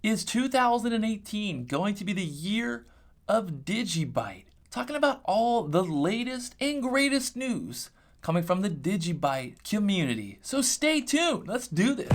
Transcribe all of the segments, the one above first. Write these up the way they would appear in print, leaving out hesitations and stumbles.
Is 2018 going to be the year of DigiByte? Talking about all the latest and greatest news coming from the DigiByte community. So stay tuned. Let's do this.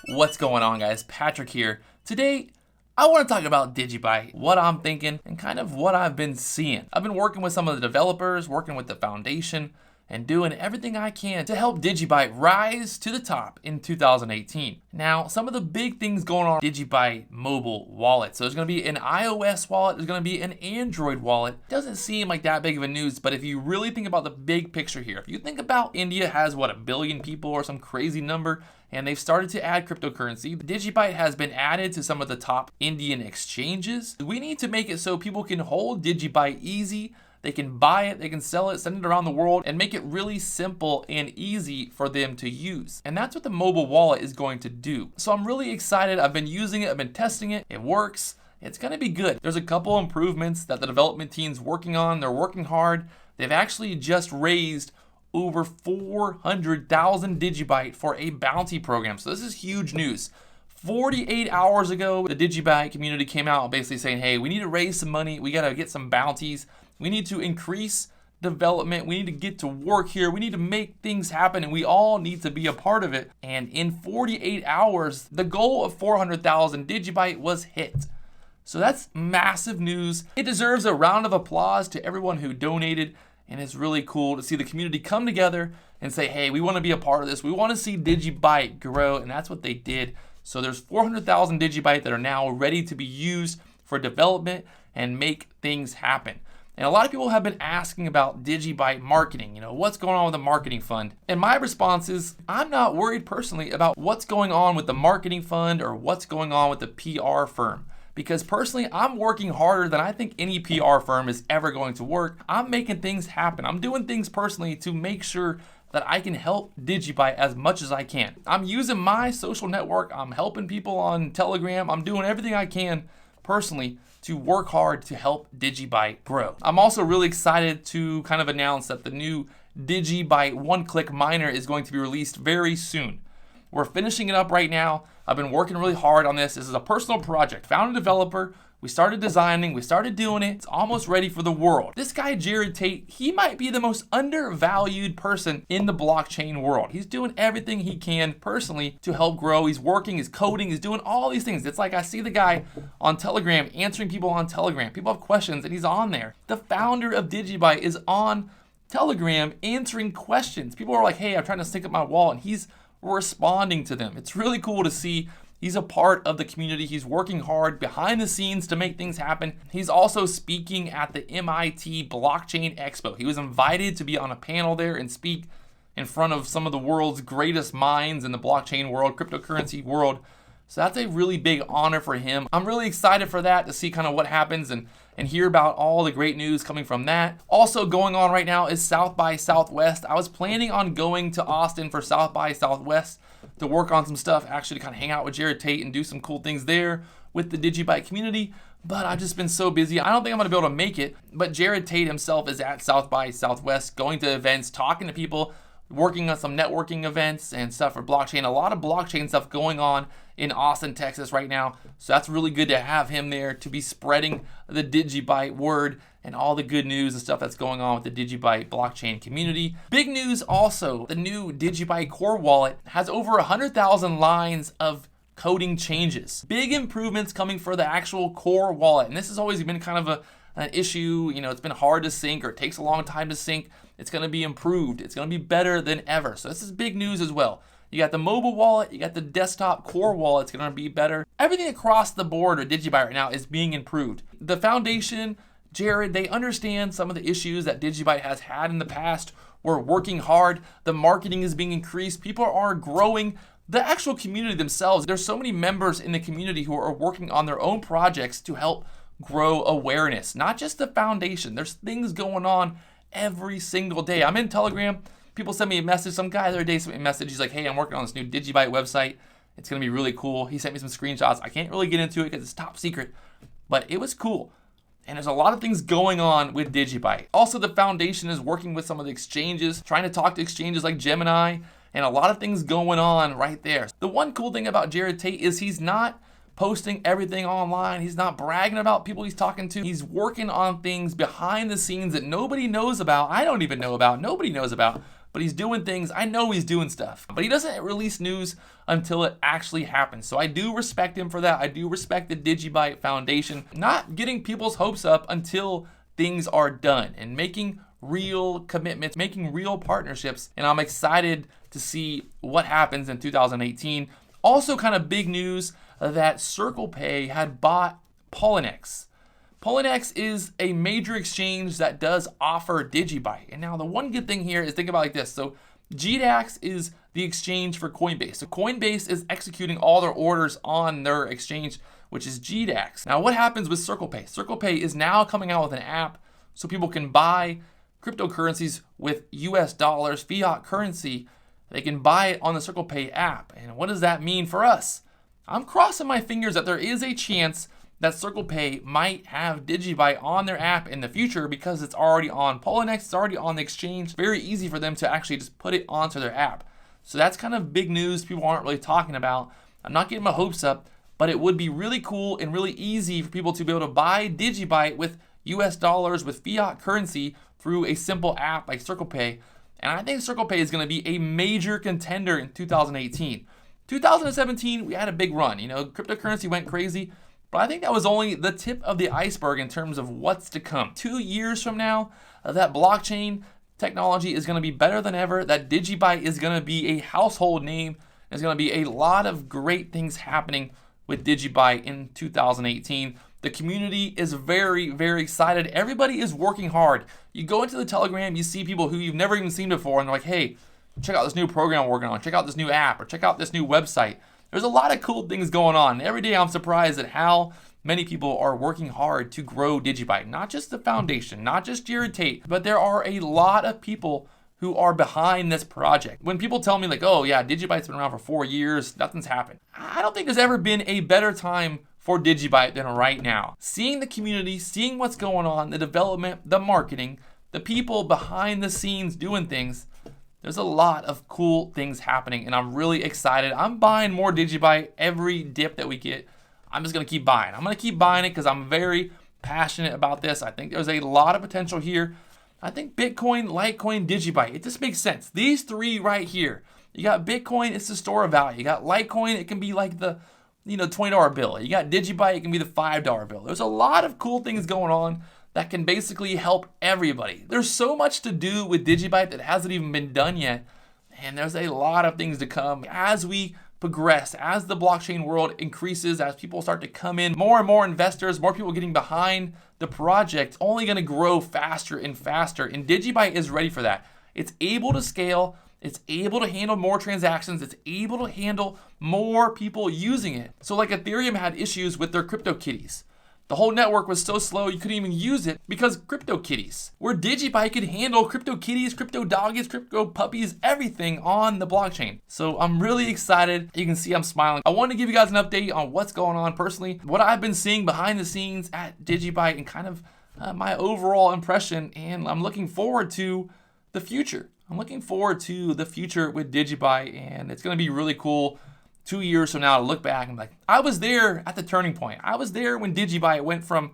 What's going on, guys? Patrick here. Today, I want to talk about DigiByte, what I'm thinking, and kind of what I've been seeing. I've been working with some of the developers, working with the foundation, and doing everything I can to help DigiByte rise to the top in 2018. Now, some of the big things going on DigiByte mobile wallet. So there's going to be an iOS wallet, there's going to be an Android wallet. Doesn't seem like that big of a news, but if you really think about the big picture here, if you think about India has what, 1 billion people or some crazy number, and they've started to add cryptocurrency. DigiByte has been added to some of the top Indian exchanges. We need to make it so people can hold DigiByte easy. They can buy it, they can sell it, send it around the world, and make it really simple and easy for them to use. And that's what the mobile wallet is going to do. So I'm really excited. I've been using it, I've been testing it. It works. It's gonna be good. There's a couple improvements that the development team's working on. They're working hard. They've actually just raised over 400,000 DigiByte for a bounty program. So this is huge news. 48 hours ago, the DigiByte community came out basically saying, hey, we need to raise some money. We got to get some bounties. We need to increase development. We need to get to work here. We need to make things happen, and we all need to be a part of it. And in 48 hours, the goal of 400,000 DigiByte was hit. So that's massive news. It deserves a round of applause to everyone who donated. And it's really cool to see the community come together and say, hey, we want to be a part of this. We want to see DigiByte grow, and that's what they did. So there's 400,000 DigiByte that are now ready to be used for development and make things happen. And a lot of people have been asking about DigiByte marketing. What's going on with the marketing fund? And my response is, I'm not worried personally about what's going on with the marketing fund or what's going on with the PR firm. Because personally, I'm working harder than I think any PR firm is ever going to work. I'm making things happen. I'm doing things personally to make sure that I can help DigiByte as much as I can. I'm using my social network. I'm helping people on Telegram. I'm doing everything I can personally to work hard to help DigiByte grow. I'm also really excited to kind of announce that the new DigiByte one-click miner is going to be released very soon. We're finishing it up right now. I've been working really hard on this. This is a personal project. Found a developer. We started designing. We started doing it. It's almost ready for the world. This guy, Tate, he might be the most undervalued person in the blockchain world. He's doing everything he can personally to help grow. He's working, he's coding, he's doing all these things. It's like I see the guy on Telegram answering people on Telegram. People have questions and he's on there. The founder of DigiByte is on Telegram answering questions. People are like, hey, I'm trying to sync up my wallet, and he's responding to them. It's really cool to see. He's a part of the community. He's working hard behind the scenes to make things happen. He's also speaking at the MIT Blockchain Expo. He was invited to be on a panel there and speak in front of some of the world's greatest minds in the blockchain world, cryptocurrency world. So that's a really big honor for him. I'm really excited for that, to see kind of what happens and hear about all the great news coming from that. Also going on right now is South by Southwest. I was planning on going to Austin for South by Southwest to work on some stuff, actually to kind of hang out with Tate and do some cool things there with the DigiByte community, but I've just been so busy. I don't think I'm gonna be able to make it, but Tate himself is at South by Southwest, going to events, talking to people, working on some networking events and stuff for blockchain. A lot of blockchain stuff going on in Austin, Texas right now. So that's really good to have him there to be spreading the DigiByte word and all the good news and stuff that's going on with the DigiByte blockchain community. Big news also, the new DigiByte core wallet has over 100,000 lines of coding changes. Big improvements coming for the actual core wallet. And this has always been kind of an issue. It's been hard to sync, or it takes a long time to sync. It's gonna be improved. It's gonna be better than ever. So this is big news as well. You got the mobile wallet, you got the desktop core wallet, it's gonna be better. Everything across the board with DigiByte right now is being improved. The foundation, they understand some of the issues that DigiByte has had in the past. We're working hard, the marketing is being increased, people are growing. The actual community themselves, there's so many members in the community who are working on their own projects to help grow awareness, not just the foundation. There's things going on every single day. I'm in Telegram. People send me a message. Some guy the other day sent me a message. He's like, hey, I'm working on this new DigiByte website. It's going to be really cool. He sent me some screenshots. I can't really get into it because it's top secret, but it was cool. And there's a lot of things going on with DigiByte. Also, the foundation is working with some of the exchanges, trying to talk to exchanges like Gemini and a lot of things going on right there. The one cool thing about Jared Tate is he's not posting everything online. He's not bragging about people he's talking to. He's working on things behind the scenes that nobody knows about. I don't even know about. Nobody knows about. But he's doing things. I know he's doing stuff. But he doesn't release news until it actually happens. So I do respect him for that. I do respect the DigiByte Foundation not getting people's hopes up until things are done and making real commitments, making real partnerships. And I'm excited to see what happens in 2018. Also kind of big news that CirclePay had bought Poloniex. Poloniex is a major exchange that does offer DigiByte. And now the one good thing here is think about it like this. So GDAX is the exchange for Coinbase. So Coinbase is executing all their orders on their exchange, which is GDAX. Now what happens with CirclePay? CirclePay is now coming out with an app so people can buy cryptocurrencies with US dollars, fiat currency. They can buy it on the CirclePay app. And what does that mean for us? I'm crossing my fingers that there is a chance that CirclePay might have DigiByte on their app in the future because it's already on Poloniex, it's already on the exchange. Very easy for them to actually just put it onto their app. So that's kind of big news people aren't really talking about. I'm not getting my hopes up, but it would be really cool and really easy for people to be able to buy DigiByte with US dollars, with fiat currency through a simple app like CirclePay. And I think CirclePay is going to be a major contender in 2018. 2017, we had a big run. You know, cryptocurrency went crazy, but I think that was only the tip of the iceberg in terms of what's to come. 2 years from now, that blockchain technology is going to be better than ever. That DigiByte is going to be a household name. There's going to be a lot of great things happening with DigiByte in 2018. The community is very, very excited. Everybody is working hard. You go into the Telegram, you see people who you've never even seen before, and they're like, hey, check out this new program we're working on. Check out this new app, or check out this new website. There's a lot of cool things going on. Every day I'm surprised at how many people are working hard to grow DigiByte. Not just the foundation, not just Jared Tate, but there are a lot of people who are behind this project. When people tell me like, oh yeah, DigiByte's been around for 4 years, nothing's happened. I don't think there's ever been a better time for DigiByte than right now. Seeing the community, seeing what's going on, the development, the marketing, the people behind the scenes doing things, there's a lot of cool things happening and I'm really excited. I'm buying more DigiByte every dip that we get. I'm just gonna keep buying. I'm gonna keep buying it because I'm very passionate about this. I think there's a lot of potential here. I think Bitcoin, Litecoin, DigiByte, it just makes sense. These three right here. You got Bitcoin, it's the store of value. You got Litecoin, it can be like the $20 bill. You got DigiByte, it can be the $5 bill. There's a lot of cool things going on that can basically help everybody. There's so much to do with DigiByte that hasn't even been done yet. And there's a lot of things to come as we progress, as the blockchain world increases, as people start to come in, more and more investors, more people getting behind the project, only gonna grow faster and faster. And DigiByte is ready for that. It's able to scale, it's able to handle more transactions, it's able to handle more people using it. So like Ethereum had issues with their CryptoKitties. The whole network was so slow you couldn't even use it because CryptoKitties. Where DigiByte could handle CryptoKitties, crypto doggies, crypto puppies, everything on the blockchain. So I'm really excited. You can see I'm smiling. I want to give you guys an update on what's going on personally, what I've been seeing behind the scenes at DigiByte, and kind of my overall impression. And I'm looking forward to the future. I'm looking forward to the future with DigiByte, and it's going to be really cool 2 years from now to look back and be like, I was there at the turning point. I was there when DigiByte went from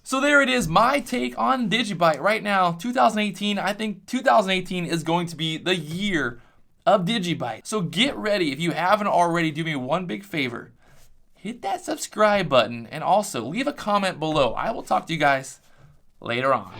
So there it is, my take on DigiByte right now, 2018. I think 2018 is going to be the year of DigiByte. So get ready. If you haven't already, do me one big favor. Hit that subscribe button and also leave a comment below. I will talk to you guys later on.